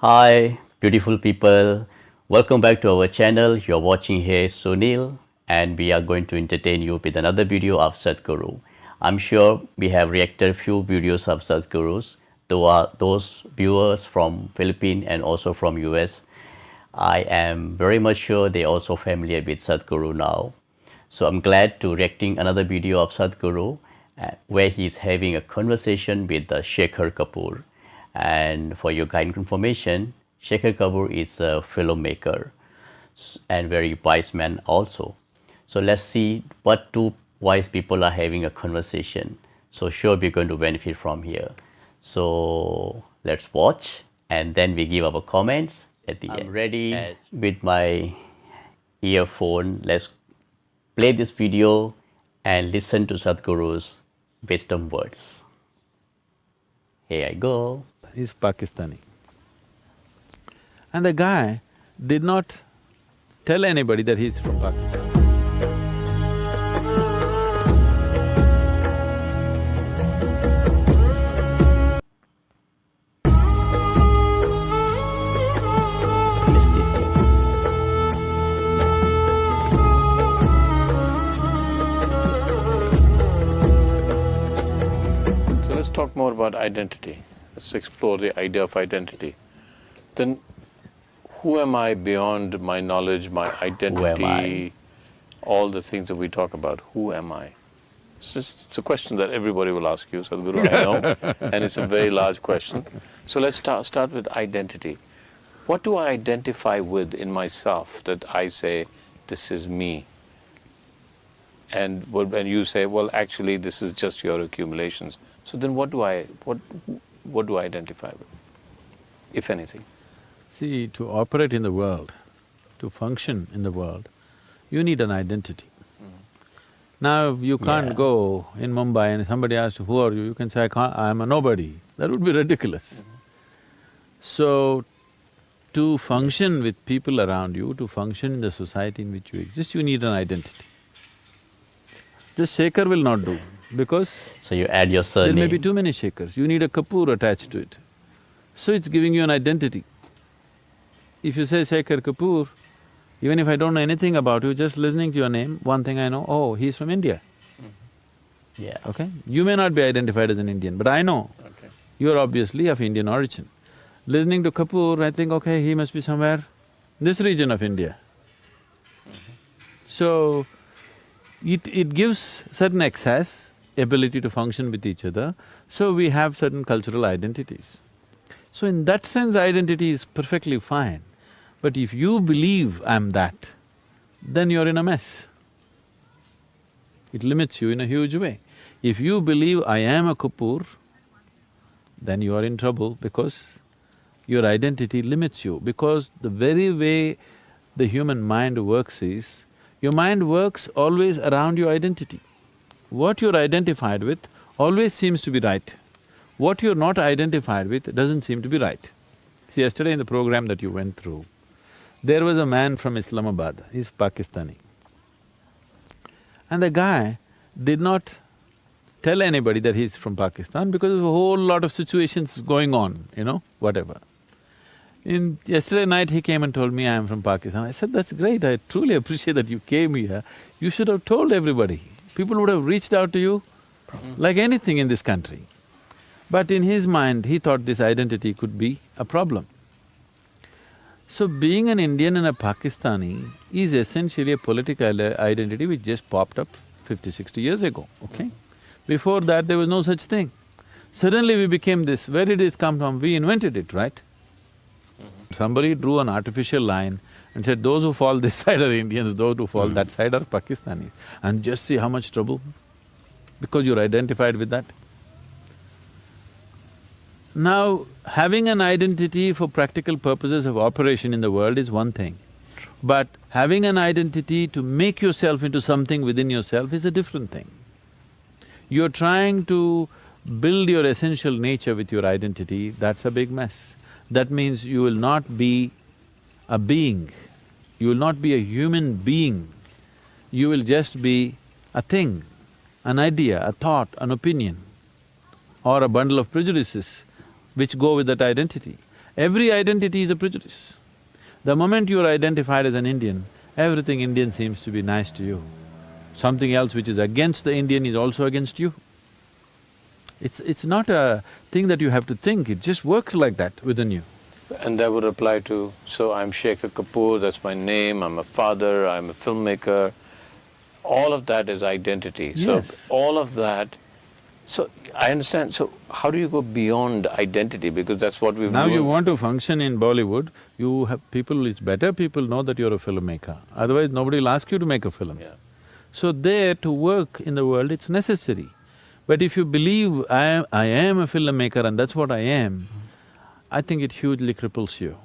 Hi, beautiful people. Welcome back to our channel. You're watching here Sunil, and we are going to entertain you with another video of Sadhguru. I'm sure we have reacted few videos of Sadhgurus. Those viewers from Philippines and also from US. I am very much sure they also familiar with Sadhguru now. So I'm glad to reacting another video of Sadhguru where he's having a conversation with Shekhar Kapur. And for your kind information, Shekhar Kapur is a filmmaker and very wise man also. So let's see what two wise people are having a conversation. So sure we're going to benefit from here. So let's watch and then we give our comments at the end. I'm ready with my earphone. Let's play this video and listen to Sadhguru's wisdom words. Here I go. He's Pakistani. And the guy did not tell anybody that he's from Pakistan. So let's talk more about identity. Let's explore the idea of identity. Then who am I beyond my knowledge, my identity, all the things that we talk about? Who am I? It's a question that everybody will ask you, Sadhguru, I know, and it's a very large question. So let's start with identity. What do I identify with in myself that I say, this is me? And when you say, well, actually, this is just your accumulations. So then what do I identify with, if anything? See, to operate in the world, to function in the world, you need an identity. Now, you can't go in Mumbai and somebody asks you, who are you? You can say, I'm a nobody. That would be ridiculous. So, to function with people around you, to function in the society in which you exist, you need an identity. Just Shekhar will not do, because so you add your surname. there may be too many Shekhars, you need a Kapur attached to it. So it's giving you an identity. If you say Shekhar Kapur, even if I don't know anything about you, just listening to your name, one thing I know, oh, he's from India. Yeah. Okay? You may not be identified as an Indian, but I know you're obviously of Indian origin. Listening to Kapur, I think, okay, he must be somewhere this region of India. So, it gives certain access, ability to function with each other, so we have certain cultural identities. So in that sense, identity is perfectly fine. But if you believe I'm that, then you're in a mess. It limits you in a huge way. If you believe I am a Kapur, then you are in trouble because your identity limits you. Because the very way the human mind works is, your mind works always around your identity. What you're identified with always seems to be right. What you're not identified with doesn't seem to be right. See, yesterday in the program that you went through, there was a man from Islamabad, he's Pakistani. And the guy did not tell anybody that he's from Pakistan because there's a whole lot of situations going on, whatever. Yesterday night he came and told me, I am from Pakistan. I said, that's great, I truly appreciate that you came here. You should have told everybody. People would have reached out to you like anything in this country. But in his mind, he thought this identity could be a problem. So being an Indian and a Pakistani is essentially a political identity which just popped up 50-60 years ago, okay? Before that, there was no such thing. Suddenly we became this. Where did this come from? We invented it, right? Somebody drew an artificial line and said, those who fall this side are Indians, those who fall that side are Pakistanis. And just see how much trouble, because you're identified with that. Now, having an identity for practical purposes of operation in the world is one thing, but having an identity to make yourself into something within yourself is a different thing. You're trying to build your essential nature with your identity, that's a big mess. That means you will not be a being, you will not be a human being, you will just be a thing, an idea, a thought, an opinion, or a bundle of prejudices which go with that identity. Every identity is a prejudice. The moment you are identified as an Indian, everything Indian seems to be nice to you. Something else which is against the Indian is also against you. It's not a thing that you have to think, it just works like that within you. And that would apply to, so I'm Shekhar Kapur, that's my name, I'm a father, I'm a filmmaker, all of that is identity. Yes. So all of that, so I understand, so how do you go beyond identity, because that's what we've Now known. you want to function in Bollywood, you have people… it's better people know that you're a filmmaker, otherwise nobody will ask you to make a film. Yeah. So there, to work in the world, it's necessary. But if you believe I am a filmmaker and that's what I am, I think it hugely cripples you,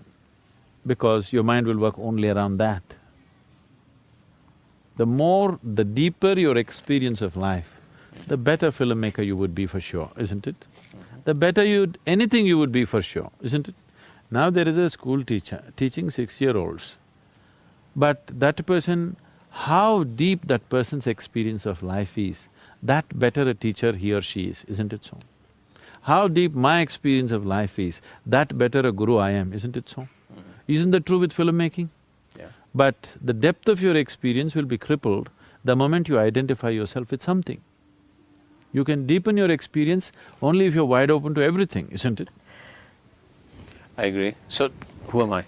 because your mind will work only around that. The deeper your experience of life, the better filmmaker you would be for sure, isn't it? The better anything you would be for sure, isn't it? Now there is a school teacher teaching 6-year-olds, but that person, how deep that person's experience of life is, that better a teacher he or she is, isn't it so? How deep my experience of life is, that better a guru I am, isn't it so? Isn't that true with filmmaking? Yeah. But the depth of your experience will be crippled the moment you identify yourself with something. You can deepen your experience only if you're wide open to everything, isn't it? I agree. So, who am I?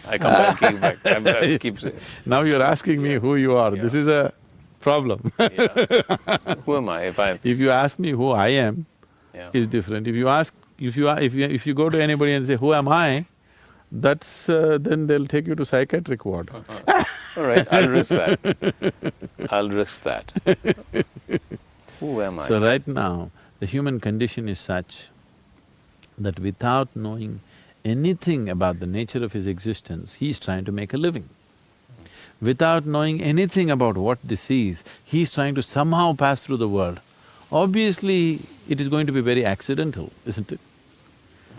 I come back, I keep saying, Now you're asking me who you are, Yeah. this is a problem. yeah. Who am I if I… If you ask me who I am, Yeah. is different. If you go to anybody and say, who am I, that's… then they'll take you to psychiatric ward. All right, I'll risk that. I'll risk that. Who am I? So right now, the human condition is such that without knowing anything about the nature of his existence, he is trying to make a living. Without knowing anything about what this is, he is trying to somehow pass through the world. Obviously, it is going to be very accidental, isn't it?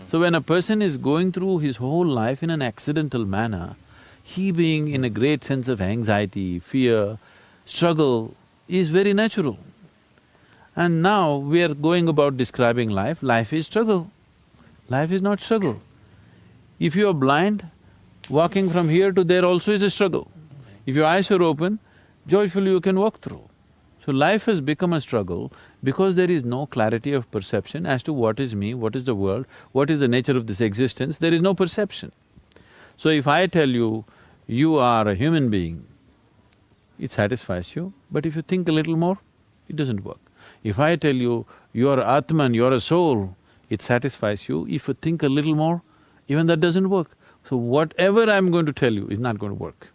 So when a person is going through his whole life in an accidental manner, he being in a great sense of anxiety, fear, struggle is very natural. And now we are going about describing life, life is struggle. Life is not struggle. If you are blind, walking from here to there also is a struggle. If your eyes are open, joyfully you can walk through. So life has become a struggle because there is no clarity of perception as to what is me, what is the world, what is the nature of this existence, there is no perception. So if I tell you, you are a human being, it satisfies you, but if you think a little more, it doesn't work. If I tell you, you are Atman, you are a soul, it satisfies you. If you think a little more, even that doesn't work. So whatever I'm going to tell you is not going to work.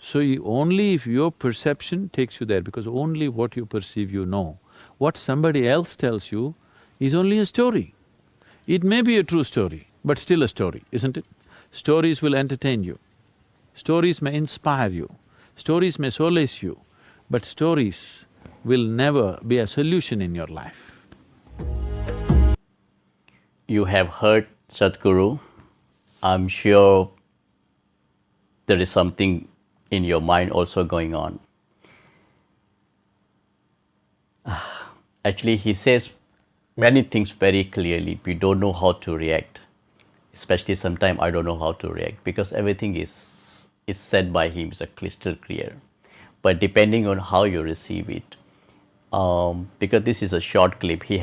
So only if your perception takes you there, because only what you perceive you know. What somebody else tells you is only a story. It may be a true story, but still a story, isn't it? Stories will entertain you, stories may inspire you, stories may solace you, but stories will never be a solution in your life. You have heard Sadhguru. I'm sure there is something in your mind also going on. Actually, he says many things very clearly. We don't know how to react. Especially sometimes I don't know how to react, because everything is said by him is crystal clear. But depending on how you receive it, because this is a short clip, he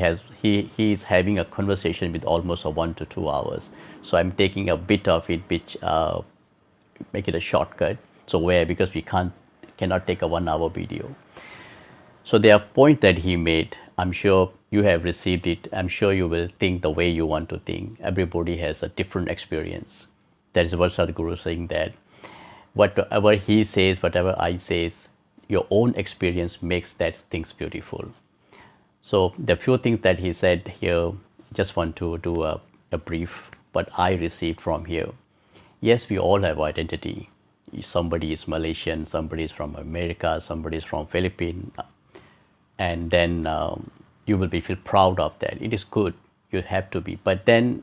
is having a conversation with almost 1 to 2 hours. So I'm taking a bit of it, which make it a shortcut. So because we cannot take a 1-hour video. So there are points that he made. I'm sure you have received it. I'm sure you will think the way you want to think. Everybody has a different experience. That is what Sadhguru is saying, that whatever he says, whatever I says, your own experience makes that things beautiful. So the few things that he said here, just want to do a brief what I received from here. Yes, we all have identity. Somebody is Malaysian, somebody is from America, somebody is from Philippines, and then you will feel proud of that. It is good, you have to be, but then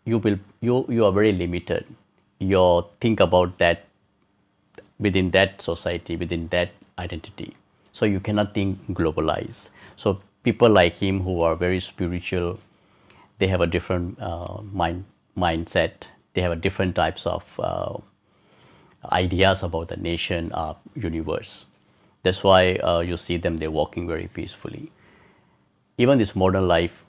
you are very limited. You think about that within that society, within that identity. So you cannot think globalized. So people like him who are very spiritual, they have a different mindset. They have a different types of ideas about the nation, universe. That's why you see them, they're walking very peacefully. Even this modern life,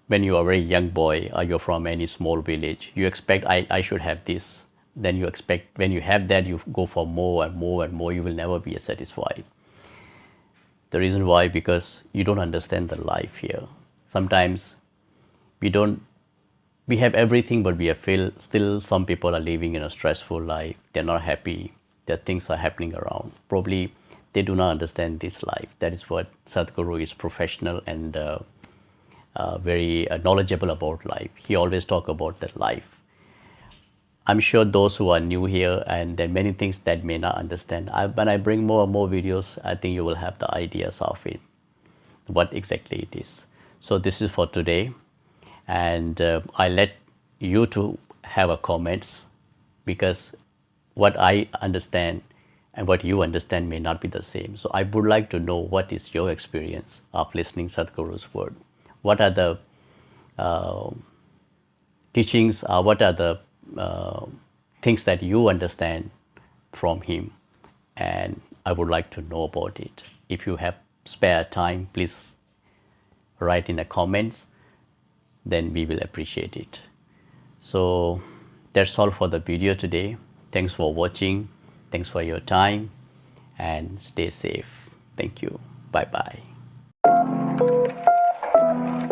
when you are a very young boy or you're from any small village, you expect, I should have this. Then you expect, when you have that, you go for more and more and more. You will never be satisfied. The reason why, because you don't understand the life here. Sometimes we have everything, but we feel still some people are living in a stressful life. They're not happy. Their things are happening around. Probably they do not understand this life. That is what Sadhguru is, professional and very knowledgeable about life. He always talk about the life. I'm sure those who are new here, and there are many things that may not understand. When I bring more and more videos, I think you will have the ideas of it, what exactly it is. So this is for today, and I let you to have a comments, because what I understand and what you understand may not be the same. So I would like to know what is your experience of listening Sadhguru's word. What are the teachings, what are the things that you understand from him, and I would like to know about it. If you have spare time, please write in the comments, then we will appreciate it. So that's all for the video today. Thanks for watching. Thanks for your time, and stay safe. Thank you. Bye bye.